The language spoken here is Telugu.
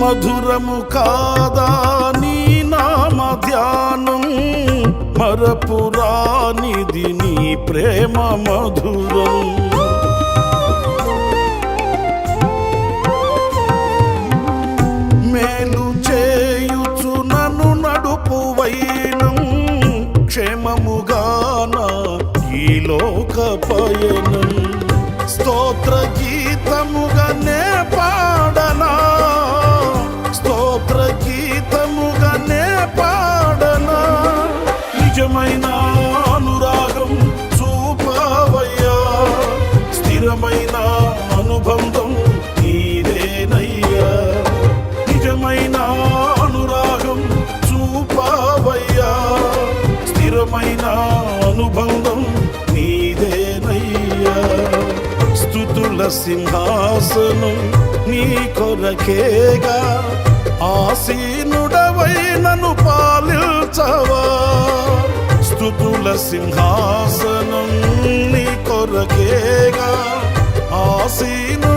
మధురము కాదా నీ నామ ధ్యానం, మరపురానిది నీ ప్రేమ మధురం. మేలు చేయుచు నన్ను నడుపు వైనం, క్షేమముగాన ఈ లోక పయనం. స్తోత్ర గీతముగానే పాడనా, స్తోత్ర గీతముగానే పాడనా. నిజమైన అనురాగం చూపవయ్యా, స్థిరమైన అనుబంధం నీదేనయ్యా. నిజమైన అనురాగం చూపవయ్యా, స్థిరమైన అనుబంధం నీదేనయ్యా. స్తుతుల సింహాసనం నీ కొరకేగా, ఆసీనుడవై నన్ను పాలించవా. స్తుతుల సింహాసనం నీ కొరకేగా, ఆసీను